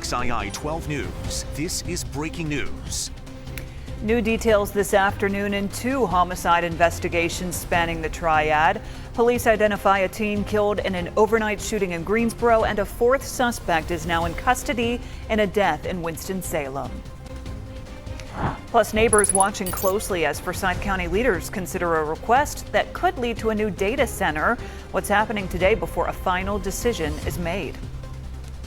WXII 12 News, this is breaking news. New details this afternoon in two homicide investigations spanning the Triad. Police identify a teen killed in an overnight shooting in Greensboro, and a fourth suspect is now in custody in a death in Winston-Salem. Plus, neighbors watching closely as Forsyth County leaders consider a request that could lead to a new data center. What's happening today before a final decision is made?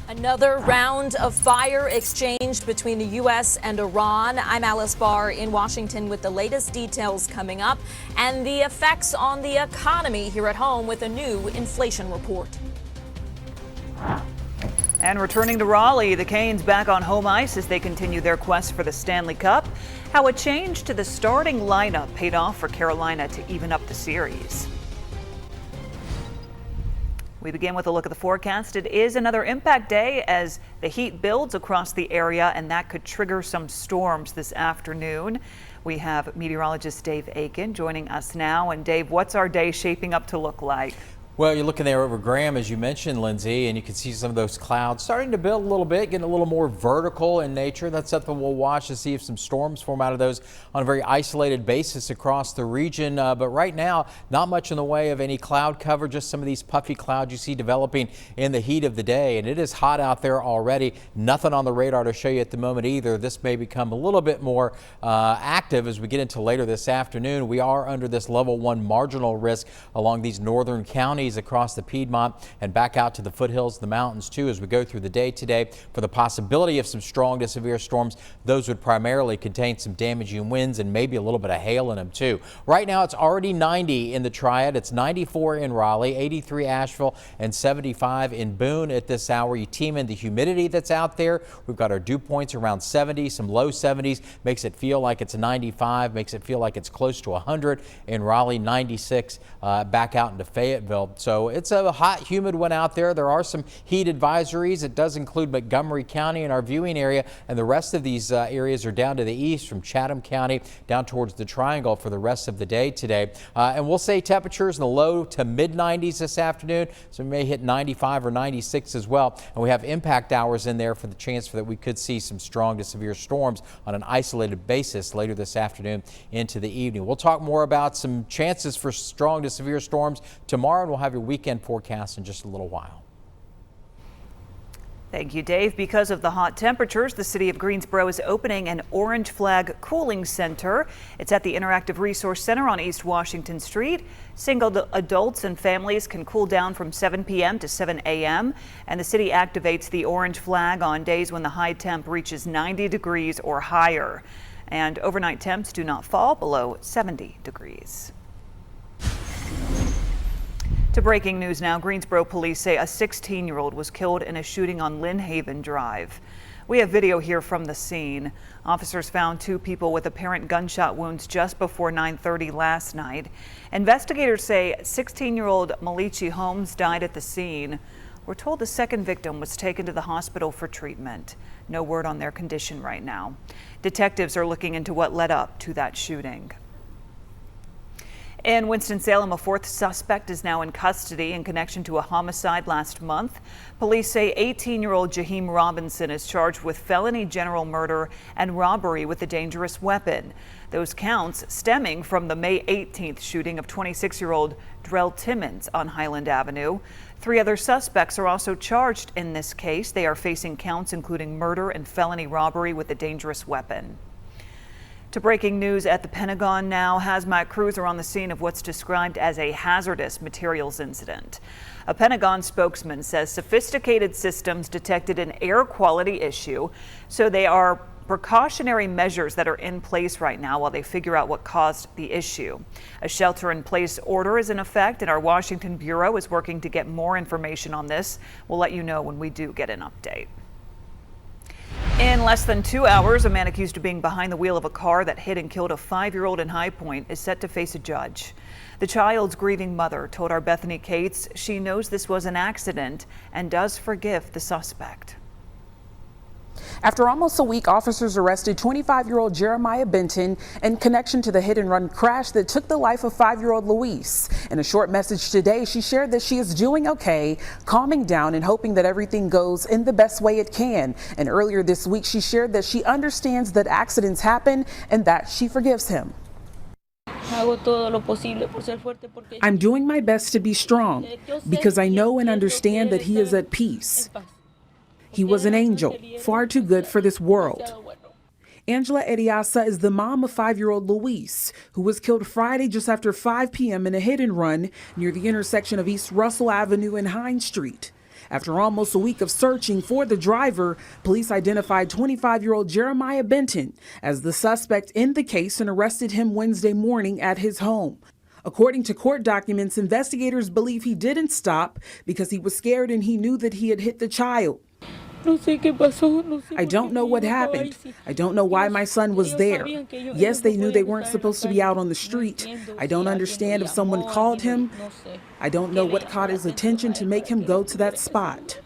Another round of fire exchanged between the U.S. and Iran. I'm Alice Barr in Washington with the latest details coming up and the effects on the economy here at home with a new inflation report. And returning to Raleigh, the Canes back on home ice as they continue their quest for the Stanley Cup. How a change to the starting lineup paid off for Carolina to even up the series. We begin with a look at the forecast. It is another impact day as the heat builds across the area, and that could trigger some storms this afternoon. We have meteorologist Dave Aiken joining us now. And Dave, what's our day shaping up to look like? Well, you're looking there over Graham, as you mentioned, Lindsay, and you can see some of those clouds starting to build a little bit, getting a little more vertical in nature. That's something we'll watch to see if some storms form out of those on a very isolated basis across the region. But right now, not much in the way of any cloud cover, just some of these puffy clouds you see developing in the heat of the day. And it is hot out there already. Nothing on the radar to show you at the moment either. This may become a little bit more active as we get into later this afternoon. We are under this level 1 marginal risk along these northern counties across the Piedmont and back out to the foothills, the mountains too, as we go through the day today. For the possibility of some strong to severe storms, those would primarily contain some damaging winds and maybe a little bit of hail in them too. Right now it's already 90 in the Triad. It's 94 in Raleigh, 83 Asheville, and 75 in Boone at this hour. You team in the humidity that's out there. We've got our dew points around 70, some low 70s, makes it feel like it's 95, makes it feel like it's close to 100 in Raleigh, 96 back out into Fayetteville. So it's a hot, humid one out there. There are some heat advisories. It does include Montgomery County in our viewing area, and the rest of these areas are down to the east from Chatham County down towards the Triangle for the rest of the day today. And we'll say temperatures in the low to mid 90s this afternoon, so we may hit 95 or 96 as well. And we have impact hours in there for the chance that we could see some strong to severe storms on an isolated basis later this afternoon into the evening. We'll talk more about some chances for strong to severe storms tomorrow, and we'll have your weekend forecast in just a little while. Thank you, Dave. Because of the hot temperatures, the city of Greensboro is opening an Orange Flag Cooling Center. It's at the Interactive Resource Center on East Washington Street. Single adults and families can cool down from 7 p.m. to 7 a.m. And the city activates the orange flag on days when the high temp reaches 90 degrees or higher. And overnight temps do not fall below 70 degrees. To breaking news now, Greensboro police say a 16-year-old was killed in a shooting on Lynn Haven Drive. We have video here from the scene. Officers found two people with apparent gunshot wounds just before 9:30 last night. Investigators say 16-year-old Malichi Holmes died at the scene. We're told the second victim was taken to the hospital for treatment. No word on their condition right now. Detectives are looking into what led up to that shooting. In Winston-Salem, a fourth suspect is now in custody in connection to a homicide last month. Police say 18-year-old Jaheim Robinson is charged with felony general murder and robbery with a dangerous weapon. Those counts stemming from the May 18th shooting of 26-year-old Drell Timmons on Highland Avenue. Three other suspects are also charged in this case. They are facing counts including murder and felony robbery with a dangerous weapon. To breaking news at the Pentagon now, hazmat crews are on the scene of what's described as a hazardous materials incident. A Pentagon spokesman says sophisticated systems detected an air quality issue, so they are precautionary measures that are in place right now while they figure out what caused the issue. A shelter-in-place order is in effect, and our Washington bureau is working to get more information on this. We'll let you know when we do get an update. In less than 2 hours, a man accused of being behind the wheel of a car that hit and killed a 5-year-old in High Point is set to face a judge. The child's grieving mother told our Bethany Cates she knows this was an accident and does forgive the suspect. After almost a week, officers arrested 25-year-old Jeremiah Benton in connection to the hit-and-run crash that took the life of 5-year-old Luis. In a short message today, she shared that she is doing okay, calming down and hoping that everything goes in the best way it can. And earlier this week, she shared that she understands that accidents happen and that she forgives him. I'm doing my best to be strong because I know and understand that he is at peace. He was an angel, far too good for this world. Angela Eriasa is the mom of 5-year-old Luis, who was killed Friday just after 5 p.m. in a hit-and-run near the intersection of East Russell Avenue and Hines Street. After almost a week of searching for the driver, police identified 25-year-old Jeremiah Benton as the suspect in the case and arrested him Wednesday morning at his home. According to court documents, investigators believe he didn't stop because he was scared and he knew that he had hit the child. I don't know what happened. I don't know why my son was there. Yes, they knew they weren't supposed to be out on the street. I don't understand if someone called him. I don't know what caught his attention to make him go to that spot.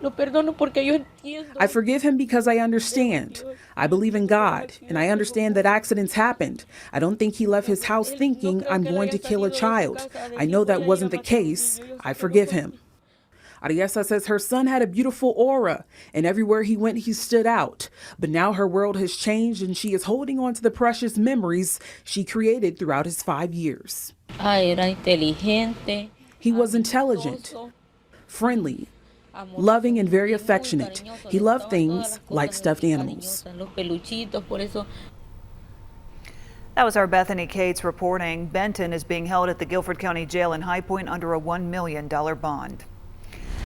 I forgive him because I understand. I believe in God, and I understand that accidents happened. I don't think he left his house thinking, I'm going to kill a child. I know that wasn't the case. I forgive him. Ariesa says her son had a beautiful aura, and everywhere he went, he stood out. But now her world has changed, and she is holding on to the precious memories she created throughout his 5 years. He was intelligent, friendly, loving, and very affectionate. He loved things like stuffed animals. That was our Bethany Cates reporting. Benton is being held at the Guilford County Jail in High Point under a $1 million bond.